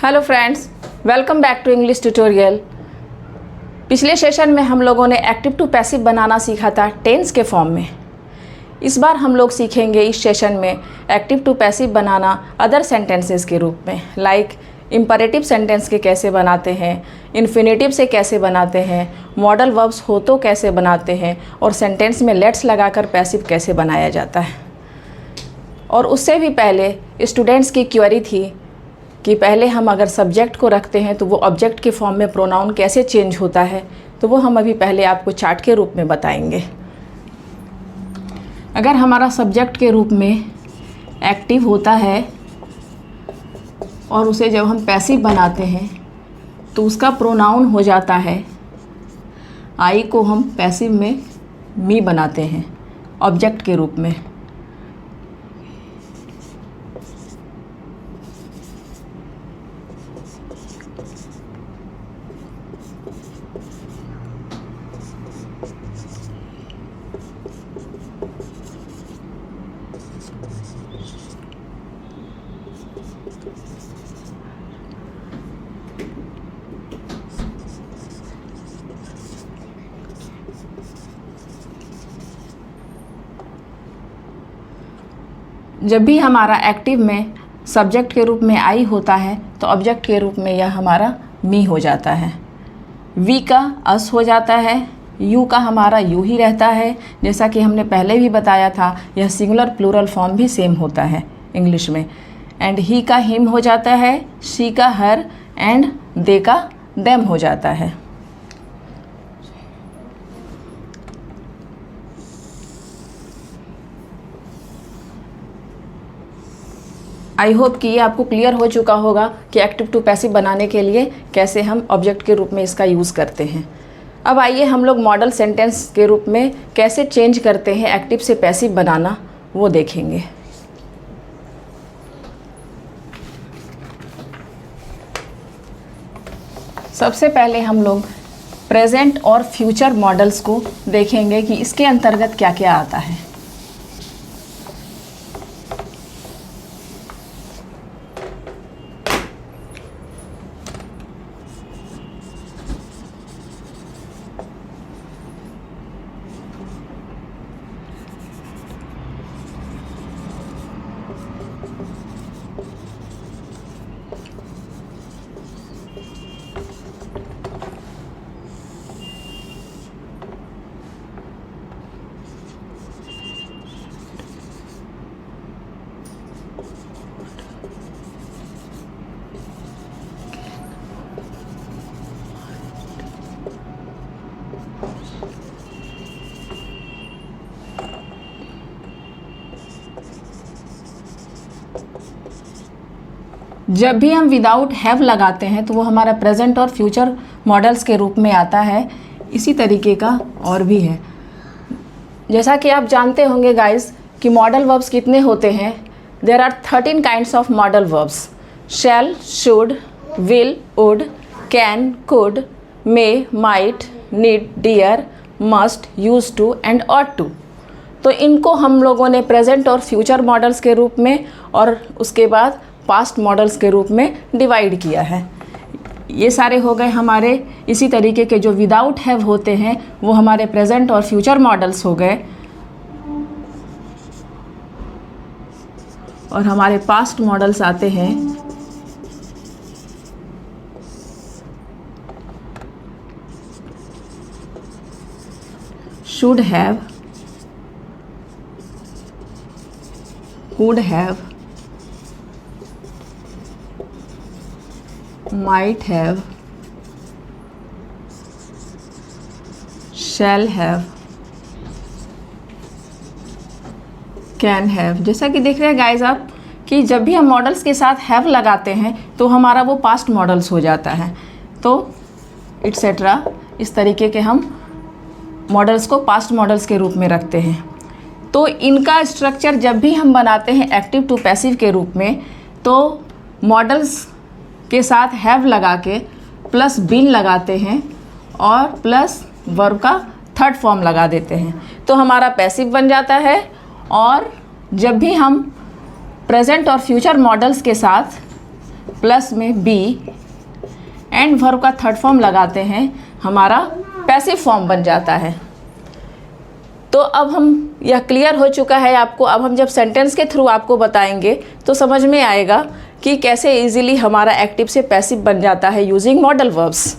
Hello friends, welcome back to English tutorial. पिछले session में हम लोगों ने एक्टिव टू पैसिव बनाना सीखा था टेंस के फॉर्म में। इस बार हम लोग सीखेंगे इस सेशन में एक्टिव टू पैसिव बनाना अदर सेंटेंसेस के रूप में, लाइक इम्परेटिव सेंटेंस के कैसे बनाते हैं, इन्फिनेटिव से कैसे बनाते हैं, मॉडल वर्ब्स हो तो कैसे बनाते हैं, और सेंटेंस में लेट्स लगाकर पैसिव कैसे बनाया जाता है। और उससे भी पहले स्टूडेंट्स की क्वेरी थी कि पहले हम अगर सब्जेक्ट को रखते हैं तो वो ऑब्जेक्ट के फॉर्म में प्रोनाउन कैसे चेंज होता है, तो वो हम अभी पहले आपको चार्ट के रूप में बताएंगे। अगर हमारा सब्जेक्ट के रूप में एक्टिव होता है और उसे जब हम पैसिव बनाते हैं तो उसका प्रोनाउन हो जाता है आई को हम पैसिव में मी बनाते हैं ऑब्जेक्ट के रूप में। जब भी हमारा एक्टिव में सब्जेक्ट के रूप में आई होता है तो ऑब्जेक्ट के रूप में यह हमारा मी हो जाता है। वी का अस हो जाता है, यू का हमारा यू ही रहता है। जैसा कि हमने पहले भी बताया था, यह सिंगुलर प्लूरल फॉर्म भी सेम होता है इंग्लिश में। एंड ही का हिम हो जाता है, शी का हर, एंड दे का देम हो जाता है। आई होप कि ये आपको क्लियर हो चुका होगा कि एक्टिव टू पैसिव बनाने के लिए कैसे हम ऑब्जेक्ट के रूप में इसका यूज़ करते हैं। अब आइए हम लोग मॉडल सेंटेंस के रूप में कैसे चेंज करते हैं एक्टिव से पैसिव बनाना, वो देखेंगे। सबसे पहले हम लोग प्रेजेंट और फ्यूचर मॉडल्स को देखेंगे कि इसके अंतर्गत क्या क्या आता है। जब भी हम विदाउट हैव लगाते हैं तो वो हमारा प्रेजेंट और फ्यूचर मॉडल्स के रूप में आता है। इसी तरीके का और भी है। जैसा कि आप जानते होंगे गाइस कि मॉडल वर्ब्स कितने होते हैं। There are 13 kinds of modal verbs: shall, should, will, would, can, could, may, might, need, dare, must, used to and ought to. तो इनको हम लोगों ने प्रेजेंट और फ्यूचर मॉडल्स के रूप में और उसके बाद पास्ट मॉडल्स के रूप में डिवाइड किया है। ये सारे हो गए हमारे। इसी तरीके के जो विदाउट हैव होते हैं वो हमारे प्रेजेंट और फ्यूचर मॉडल्स हो गए, और हमारे पास्ट मॉडल्स आते हैं should have, would have, might have, shall have, can have। जैसा कि देख रहे हैं गाइज आप कि जब भी हम मॉडल्स के साथ have लगाते हैं तो हमारा वो पास्ट मॉडल्स हो जाता है। तो इट्सेट्रा इस तरीके के हम मॉडल्स को पास्ट मॉडल्स के रूप में रखते हैं। तो इनका स्ट्रक्चर जब भी हम बनाते हैं एक्टिव टू पैसिव के रूप में, तो मॉडल्स के साथ हैव लगा के प्लस बीन लगाते हैं और प्लस वर्ब का थर्ड फॉर्म लगा देते हैं, तो हमारा पैसिव बन जाता है। और जब भी हम प्रेजेंट और फ्यूचर मॉडल्स के साथ प्लस में बी एंड वर्ब का थर्ड फॉर्म लगाते हैं, हमारा पैसिव फॉर्म बन जाता है। तो अब हम यह क्लियर हो चुका है आपको। अब हम जब सेंटेंस के थ्रू आपको बताएंगे तो समझ में आएगा कि कैसे इजीली हमारा एक्टिव से पैसिव बन जाता है यूजिंग मॉडल वर्ब्स।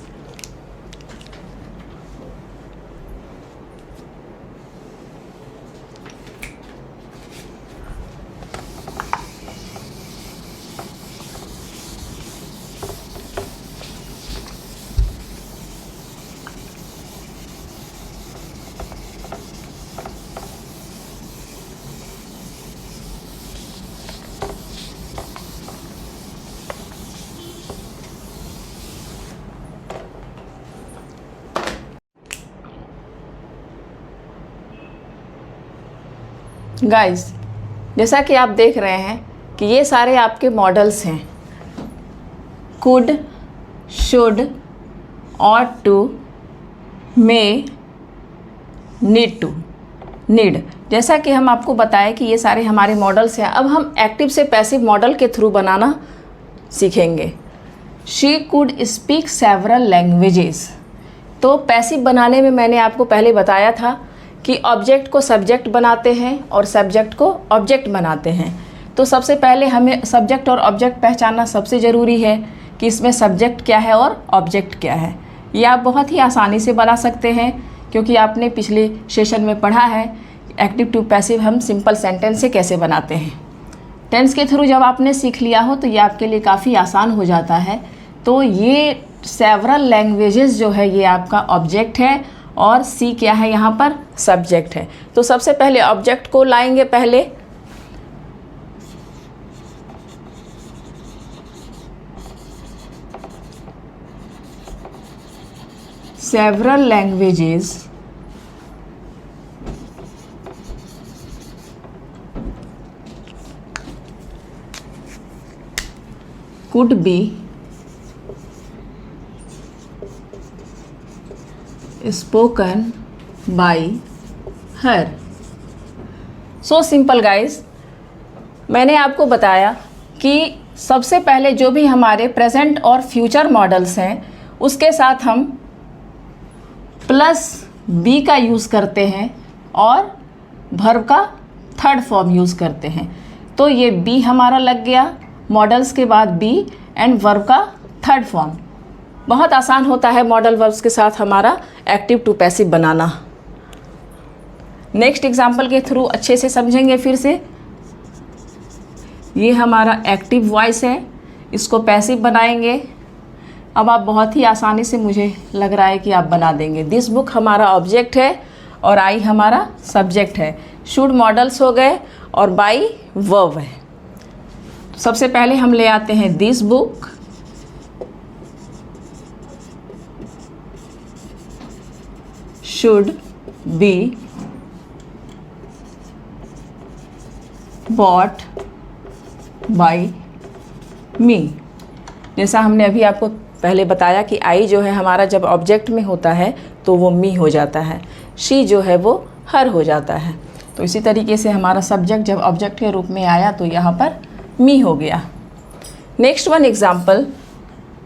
गाइस, जैसा कि आप देख रहे हैं कि ये सारे आपके मॉडल्स हैं, could, should, ought to, may, need to, need. जैसा कि हम आपको बताएं कि ये सारे हमारे मॉडल्स हैं। अब हम एक्टिव से पैसिव मॉडल के थ्रू बनाना सीखेंगे। She could speak several languages. तो पैसिव बनाने में मैंने आपको पहले बताया था कि ऑब्जेक्ट को सब्जेक्ट बनाते हैं और सब्जेक्ट को ऑब्जेक्ट बनाते हैं। तो सबसे पहले हमें सब्जेक्ट और ऑब्जेक्ट पहचानना सबसे ज़रूरी है कि इसमें सब्जेक्ट क्या है और ऑब्जेक्ट क्या है। ये आप बहुत ही आसानी से बना सकते हैं क्योंकि आपने पिछले सेशन में पढ़ा है एक्टिव टू पैसिव हम सिंपल सेंटेंस से कैसे बनाते हैं। टेंस के थ्रू जब आपने सीख लिया हो तो ये आपके लिए काफ़ी आसान हो जाता है। तो ये सेवरल लैंग्वेजेस जो है ये आपका ऑब्जेक्ट है और सी क्या है यहाँ पर, सब्जेक्ट है। तो सबसे पहले ऑब्जेक्ट को लाएंगे पहले। Several languages could be spoken by her। So simple guys, मैंने आपको बताया कि सबसे पहले जो भी हमारे प्रेजेंट और फ्यूचर मॉडल्स हैं उसके साथ हम प्लस बी का यूज़ करते हैं और वर्ब का थर्ड फॉर्म यूज़ करते हैं। तो ये बी हमारा लग गया, मॉडल्स के बाद बी एंड वर्ब का थर्ड फॉर्म। बहुत आसान होता है मॉडल वर्ब्स के साथ हमारा एक्टिव टू पैसिव बनाना। नेक्स्ट एग्जाम्पल के थ्रू अच्छे से समझेंगे फिर से। ये हमारा एक्टिव वॉइस है, इसको पैसिव बनाएंगे। अब आप बहुत ही आसानी से, मुझे लग रहा है कि आप बना देंगे। दिस बुक हमारा ऑब्जेक्ट है और आई हमारा सब्जेक्ट है। शुड मॉडल्स हो गए और बाई वर्ब है। सबसे पहले हम ले आते हैं this book, should be bought by me। जैसा हमने अभी आपको पहले बताया कि आई जो है हमारा जब ऑब्जेक्ट में होता है तो वो मी हो जाता है, शी जो है वो हर हो जाता है। तो इसी तरीके से हमारा सब्जेक्ट जब ऑब्जेक्ट के रूप में आया तो यहाँ पर मी हो गया। Next one example,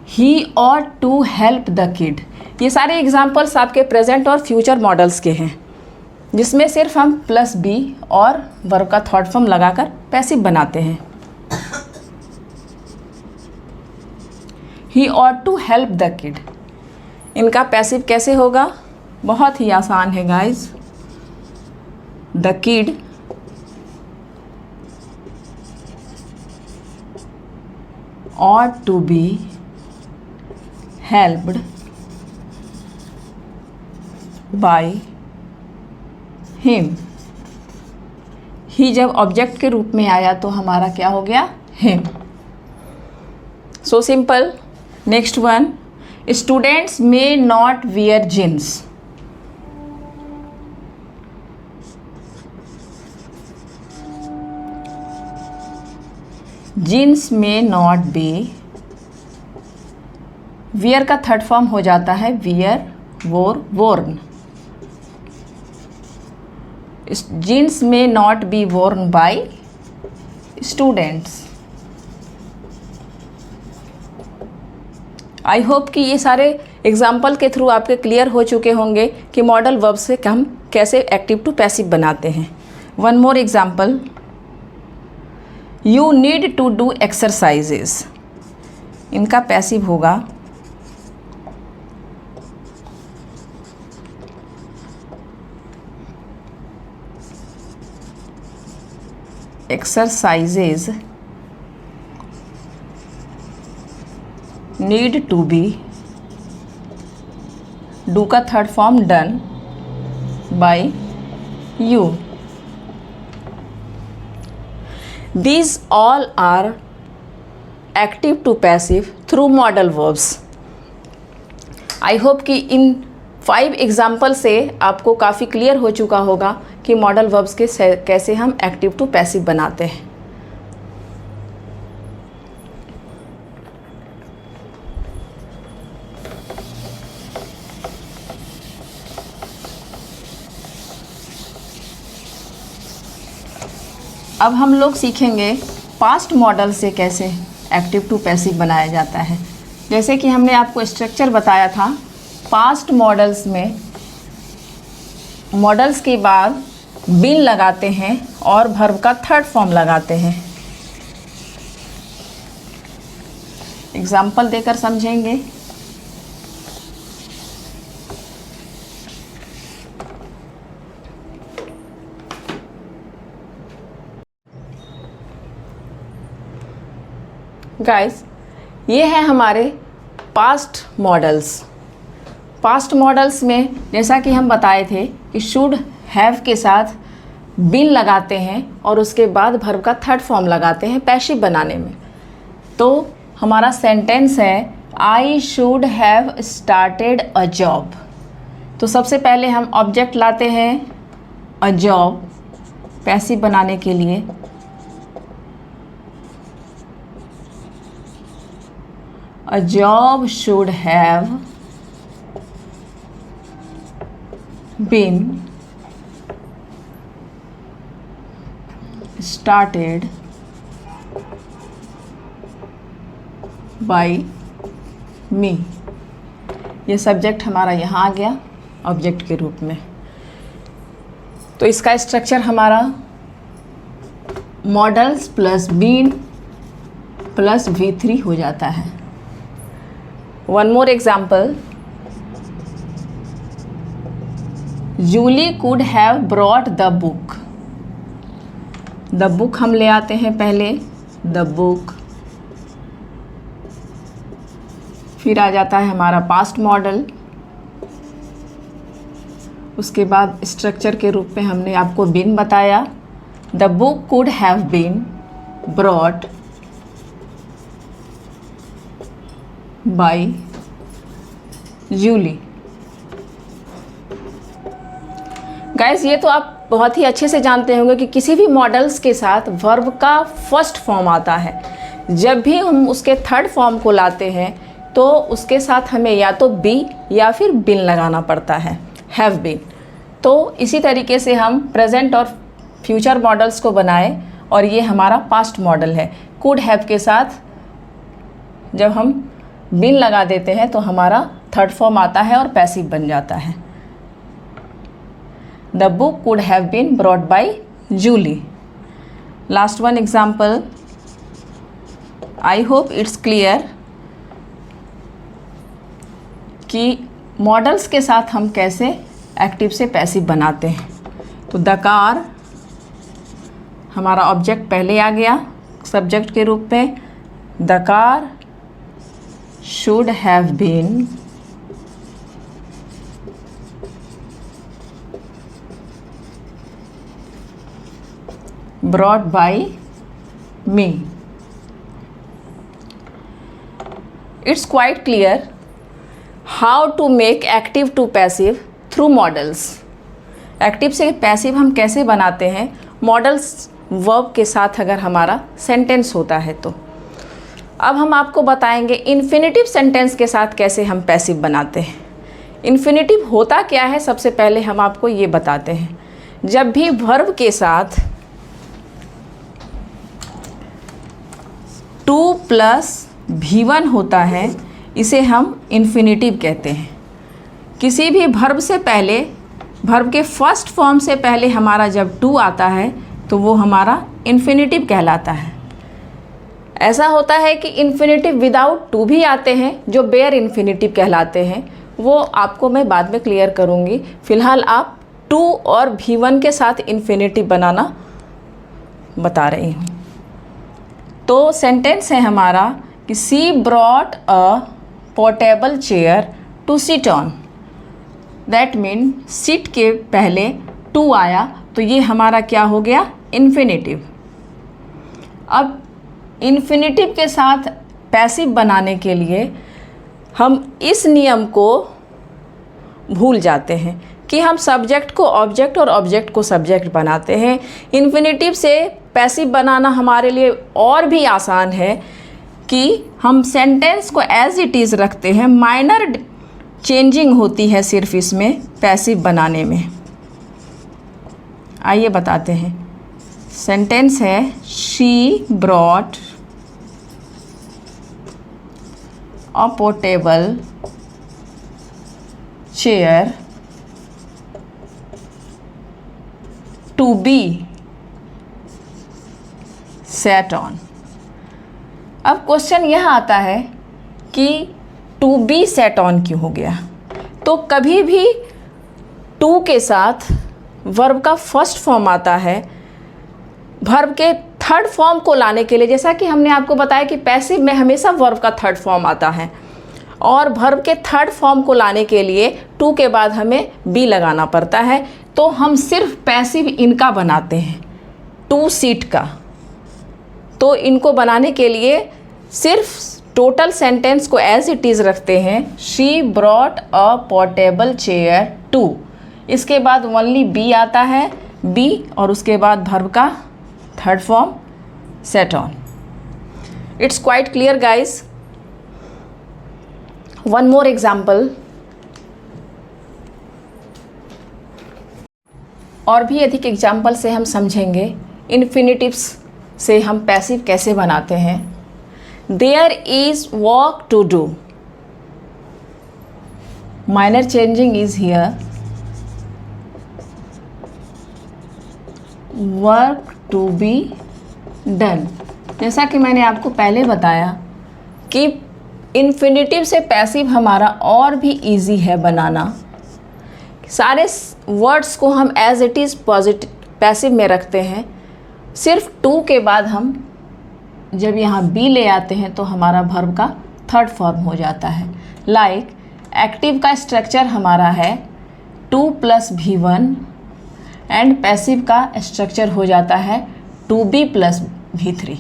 he ought to help the kid. ये सारे एग्जाम्पल्स आपके प्रेजेंट और फ्यूचर मॉडल्स के हैं जिसमें सिर्फ हम प्लस बी और वर्ब का थर्ड फॉर्म लगाकर पैसिव बनाते हैं। He ought to help the kid, इनका पैसिव कैसे होगा, बहुत ही आसान है guys. The kid ought to be helped by him। He जब ऑब्जेक्ट के रूप में आया तो हमारा क्या हो गया, him। So simple. Next one, students may not wear jeans. Jeans may not be, wear का थर्ड फॉर्म हो जाता है wear, wore, worn. Jeans may not be worn by students. I hope कि ये सारे एग्जाम्पल के थ्रू आपके clear हो चुके होंगे कि मॉडल वर्ब से हम कैसे एक्टिव टू पैसिव बनाते हैं। One more example, you need to do exercises. इनका पैसिव होगा exercises need to be, do का third form done by you. These all are active to passive through modal verbs. I hope कि इन 5 example से आपको काफ़ी clear हो चुका होगा कि मॉडल वर्ब्स के कैसे हम एक्टिव टू पैसिव बनाते हैं। अब हम लोग सीखेंगे पास्ट मॉडल से कैसे एक्टिव टू पैसिव बनाया जाता है। जैसे कि हमने आपको स्ट्रक्चर बताया था, पास्ट मॉडल्स में मॉडल्स के बाद बीन लगाते हैं और वर्ब का थर्ड फॉर्म लगाते हैं। एग्जाम्पल देकर समझेंगे। गाइस, ये है हमारे पास्ट मॉडल्स। पास्ट मॉडल्स में जैसा कि हम बताए थे कि शुड हैव के साथ बीन लगाते हैं और उसके बाद वर्ब का थर्ड फॉर्म लगाते हैं पैसिव बनाने में। तो हमारा सेंटेंस है I should have started a job. तो सबसे पहले हम ऑब्जेक्ट लाते हैं अ जॉब पैसिव बनाने के लिए। A job should have been started by me। ये सब्जेक्ट हमारा यहाँ आ गया ऑब्जेक्ट के रूप में। तो इसका स्ट्रक्चर हमारा models plus been plus V3 हो जाता है। One more example, Julie could have brought the book। The book हम ले आते हैं पहले, the book, फिर आ जाता है हमारा पास्ट मॉडल। उसके बाद स्ट्रक्चर के रूप में हमने आपको बीन बताया, the book could have been brought by Julie. Guys, ये तो आप बहुत ही अच्छे से जानते होंगे कि किसी भी मॉडल्स के साथ वर्ब का फर्स्ट फॉर्म आता है। जब भी हम उसके थर्ड फॉर्म को लाते हैं तो उसके साथ हमें या तो बी या फिर बिन लगाना पड़ता है, हैव बीन। तो इसी तरीके से हम प्रेजेंट और फ्यूचर मॉडल्स को बनाए और ये हमारा पास्ट मॉडल है। कुड हैव के साथ जब हम बिन लगा देते हैं तो हमारा थर्ड फॉर्म आता है और पैसिव बन जाता है। The book could have been brought by Julie. Last one example, I hope it's clear कि मॉडल्स के साथ हम कैसे एक्टिव से पैसिव बनाते हैं। तो द कार हमारा ऑब्जेक्ट पहले आ गया सब्जेक्ट के रूप में। The car should have been brought by me। It's quite clear how to make active to passive through models। Active से पैसिव हम कैसे बनाते हैं मॉडल्स वर्ब के साथ अगर हमारा सेंटेंस होता है तो। अब हम आपको बताएंगे इन्फिनेटिव सेंटेंस के साथ कैसे हम पैसिव बनाते हैं। इन्फिनेटिव होता क्या है, सबसे पहले हम आपको ये बताते हैं। जब भी वर्ब के साथ 2 + V1 होता है, इसे हम इन्फिनिटिव कहते हैं। किसी भी वर्ब से पहले, वर्ब के फर्स्ट फॉर्म से पहले हमारा जब टू आता है तो वो हमारा इन्फिनिटिव कहलाता है। ऐसा होता है कि इन्फिनिटिव विदाउट टू भी आते हैं जो बेयर इन्फिनिटिव कहलाते हैं, वो आपको मैं बाद में क्लियर करूँगी। फ़िलहाल आप टू और V1 के साथ इन्फिनिटिव बनाना बता रही हूँ। तो सेंटेंस है हमारा कि she brought a portable chair to sit on. That mean sit के पहले टू आया तो ये हमारा क्या हो गया, इन्फिनिटिव। अब इन्फिनिटिव के साथ पैसिव बनाने के लिए हम इस नियम को भूल जाते हैं कि हम सब्जेक्ट को ऑब्जेक्ट और ऑब्जेक्ट को सब्जेक्ट बनाते हैं। इन्फिनिटिव से पैसिव बनाना हमारे लिए और भी आसान है कि हम सेंटेंस को एज इट इज़ रखते हैं, माइनर चेंजिंग होती है सिर्फ इसमें पैसिव बनाने में। आइए बताते हैं। सेंटेंस है she brought a portable chair to be set on. अब क्वेश्चन यह आता है कि टू बी सेट ऑन क्यों हो गया। तो कभी भी टू के साथ वर्ब का फर्स्ट फॉर्म आता है, वर्ब के थर्ड फॉर्म को लाने के लिए, जैसा कि हमने आपको बताया कि पैसिव में हमेशा वर्ब का थर्ड फॉर्म आता है, और वर्ब के थर्ड फॉर्म को लाने के लिए टू के बाद हमें बी लगाना पड़ता है। तो हम सिर्फ पैसिव इनका बनाते हैं, टू सीट का। तो इनको बनाने के लिए सिर्फ टोटल सेंटेंस को एज इट इज़ रखते हैं, she brought a portable chair to. इसके बाद ओनली बी आता है, बी, और उसके बाद वर्ब का third form set on. It's quite clear guys. One more example. और भी अधिक एग्जाम्पल से हम समझेंगे इन्फिनिटिव्स से हम पैसिव कैसे बनाते हैं। There is work to do, minor changing is here, work to be done. जैसा कि मैंने आपको पहले बताया कि इन्फिनिटिव से पैसिव हमारा और भी इजी है बनाना। सारे वर्ड्स को हम as it is positive passive में रखते हैं, सिर्फ टू के बाद हम जब यहाँ बी ले आते हैं तो हमारा वर्ब का थर्ड फॉर्म हो जाता है। लाइक एक्टिव का स्ट्रक्चर हमारा है to plus V1 and passive का स्ट्रक्चर हो जाता है to be plus V3।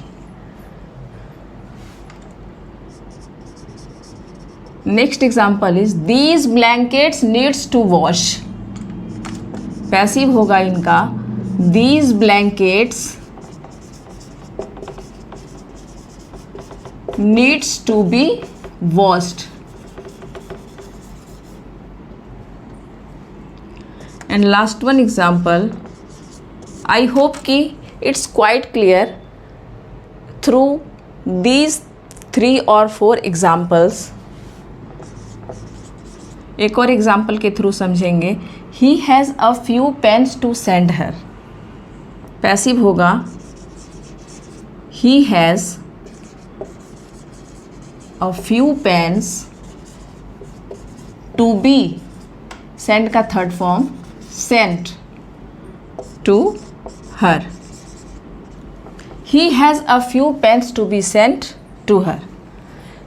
Next example is these blankets needs to wash. Passive होगा इनका these blankets needs to be washed. And last one example. I hope कि it's quite clear through these 3 और 4 examples. एक और example के through समझेंगे। He has a few pens to send her. Passive होगा he has a few pens to be, send का third form sent to her. He has a few pens to be sent to her.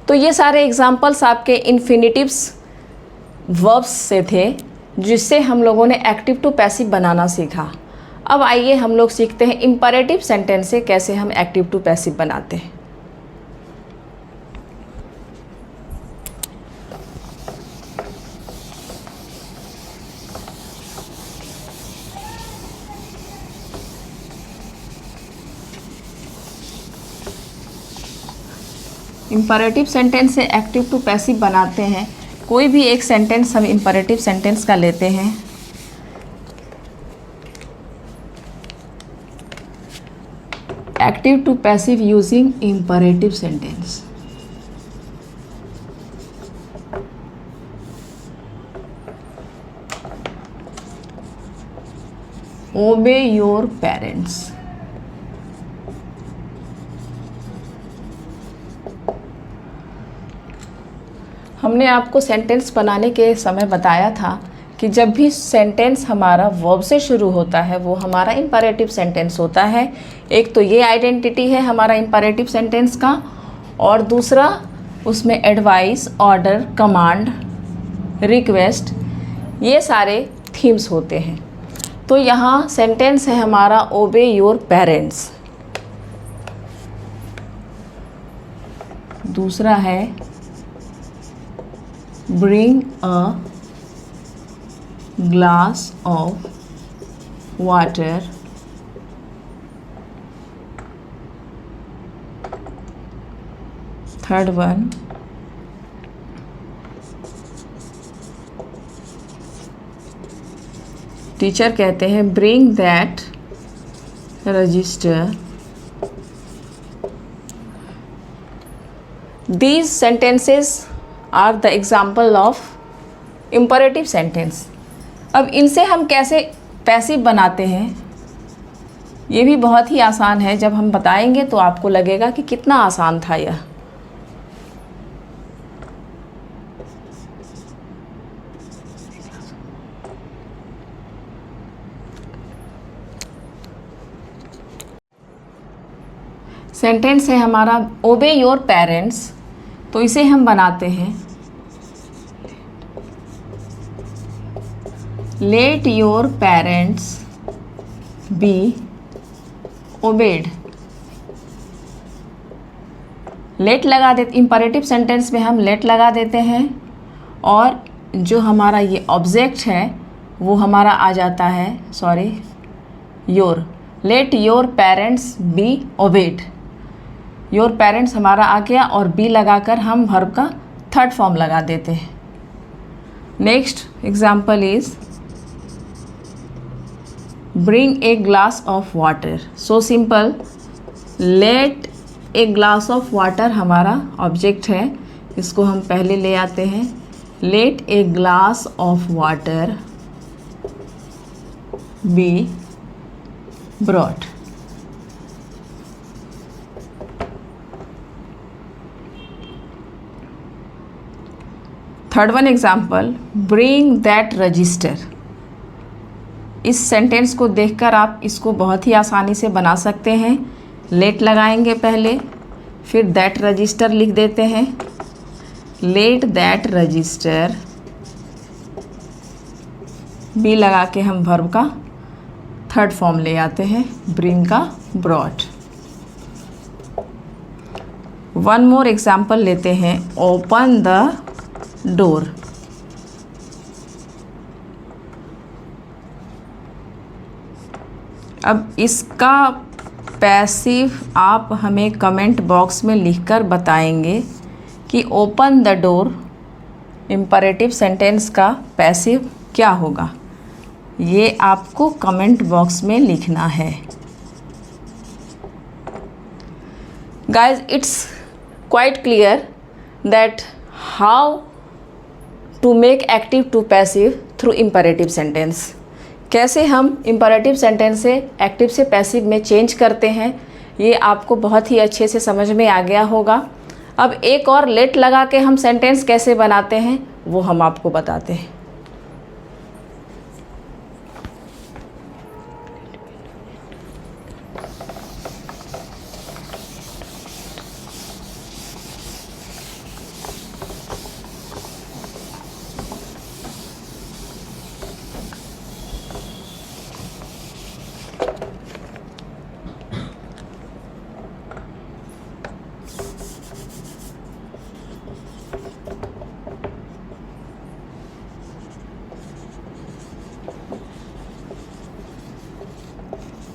तो ये सारे examples आपके इन्फिनिटिव्स verbs से थे जिससे हम लोगों ने एक्टिव टू पैसिव बनाना सीखा। अब आइए हम लोग सीखते हैं इम्परेटिव सेंटेंस से कैसे हम एक्टिव टू पैसिव बनाते हैं। इम्परेटिव सेंटेंस से एक्टिव टू पैसिव बनाते हैं। कोई भी एक सेंटेंस हम इम्परेटिव सेंटेंस का लेते हैं। Active to passive using imperative sentence. Obey your parents. हमने आपको सेंटेंस बनाने के समय बताया था कि जब भी सेंटेंस हमारा वर्ब से शुरू होता है वो हमारा इम्परेटिव सेंटेंस होता है। एक तो ये आइडेंटिटी है हमारा इम्परेटिव सेंटेंस का, और दूसरा उसमें एडवाइस, ऑर्डर, कमांड, रिक्वेस्ट, ये सारे थीम्स होते हैं। तो यहाँ सेंटेंस है हमारा ओबे योर पेरेंट्स। दूसरा है bring a glass of water, third one teacher कहते हैं bring that register। these sentences are the example of imperative sentence. अब इनसे हम कैसे पैसिव बनाते हैं ये भी बहुत ही आसान है। जब हम बताएंगे तो आपको लगेगा कि कितना आसान था यह। सेंटेंस है हमारा ओबे योर पेरेंट्स, तो इसे हम बनाते हैं let your parents be obeyed. Let लगा देते, इम्परेटिव सेंटेंस में हम लेट लगा देते हैं और जो हमारा ये ऑब्जेक्ट है वो हमारा आ जाता है, sorry, your. Let your parents be obeyed. Your parents हमारा आ गया और बी लगाकर हम वर्ब का थर्ड फॉर्म लगा देते हैं। Next example is bring a glass of water. So simple. Let a glass of water हमारा ऑब्जेक्ट है, इसको हम पहले ले आते हैं। Let a glass of water be brought. Third one example bring that register. इस सेंटेंस को देखकर आप इसको बहुत ही आसानी से बना सकते हैं। लेट लगाएंगे पहले, फिर दैट रजिस्टर लिख देते हैं। लेट दैट रजिस्टर, बी लगा के हम वर्ब का थर्ड फॉर्म ले आते हैं, ब्रिंग का ब्रॉट। वन मोर एग्जाम्पल लेते हैं, ओपन द डोर। अब इसका पैसिव आप हमें कमेंट बॉक्स में लिखकर बताएंगे कि open the door imperative sentence का पैसिव क्या होगा। ये आपको कमेंट बॉक्स में लिखना है। Guys, it's quite clear that how to make active to passive through imperative sentence. कैसे हम इम्परेटिव सेंटेंस से एक्टिव से पैसिव में चेंज करते हैं, ये आपको बहुत ही अच्छे से समझ में आ गया होगा। अब एक और लेट लगा के हम सेंटेंस कैसे बनाते हैं वो हम आपको बताते हैं।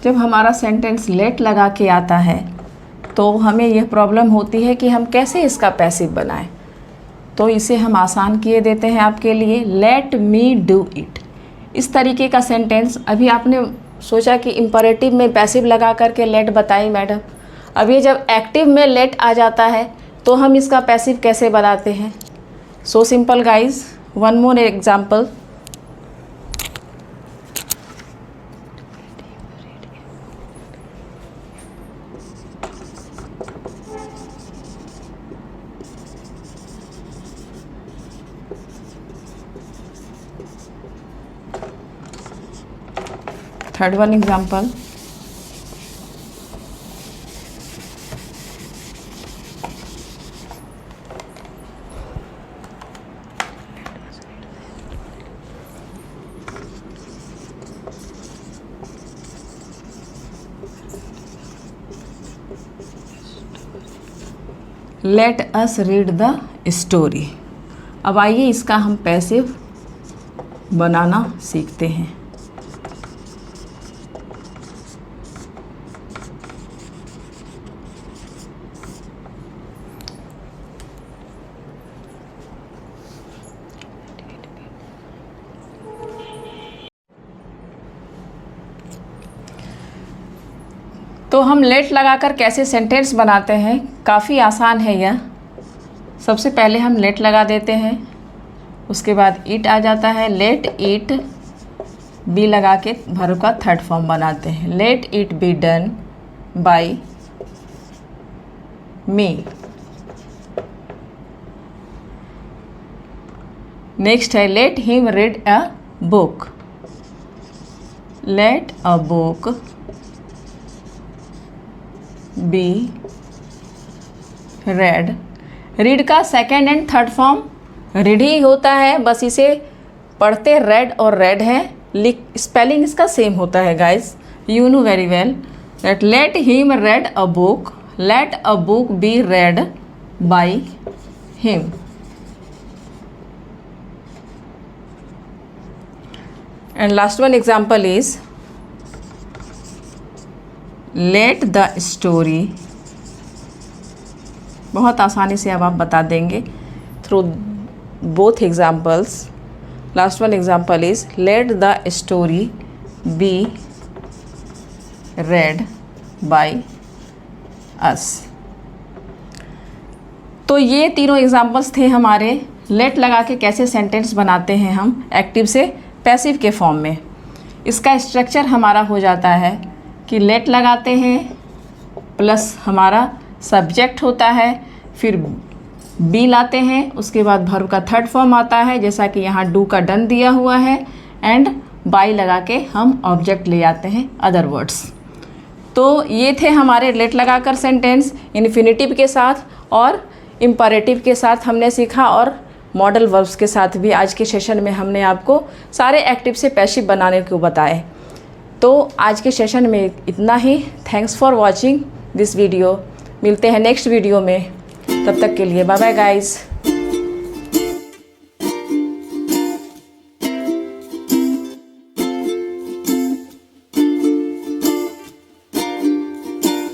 जब हमारा सेंटेंस लेट लगा के आता है तो हमें यह प्रॉब्लम होती है कि हम कैसे इसका पैसिव बनाएं। तो इसे हम आसान किए देते हैं आपके लिए। Let me do it. इस तरीके का सेंटेंस अभी आपने सोचा कि इम्परेटिव में पैसिव लगा करके लेट बताई मैडम, अब ये जब एक्टिव में लेट आ जाता है तो हम इसका पैसिव कैसे बनाते हैं। So simple guys, one more example. Third one example, let us read the story. अब आइए इसका हम पैसिव बनाना सीखते हैं। तो हम लेट लगाकर कैसे सेंटेंस बनाते हैं, काफ़ी आसान है यह। सबसे पहले हम लेट लगा देते हैं, उसके बाद ईट आ जाता है, लेट ईट बी लगा के वर्ब का थर्ड फॉर्म बनाते हैं, let it be done by me. Next है let him read a book, let a book be read. रीड का second and third form read ही होता है, बस इसे पढ़ते रेड और रेड है, स्पेलिंग इसका सेम होता है guys, you know very well that let him read a book, let a book be read by him. And last one example is let the story. बहुत आसानी से अब आप बता देंगे through both examples. Last one example is let the story be read by us. तो ये तीनों एग्जाम्पल्स थे हमारे लेट लगा के कैसे सेंटेंस बनाते हैं हम एक्टिव से पैसिव के फॉर्म में। इसका स्ट्रक्चर हमारा हो जाता है कि लेट लगाते हैं प्लस हमारा सब्जेक्ट होता है, फिर बी लाते हैं, उसके बाद वर्ब का थर्ड फॉर्म आता है जैसा कि यहाँ डू का डन दिया हुआ है, एंड बाय लगा के हम ऑब्जेक्ट ले आते हैं अदर वर्ड्स। तो ये थे हमारे लेट लगाकर सेंटेंस इन्फिनिटिव के साथ और इम्परेटिव के साथ हमने सीखा, और मॉडल वर्ब्स के साथ भी आज के सेशन में हमने आपको सारे एक्टिव से पैसिव बनाने को बताए। तो आज के सेशन में इतना ही। Thanks for watching this video. मिलते हैं नेक्स्ट वीडियो में, तब तक के लिए बाय बाय गाइस।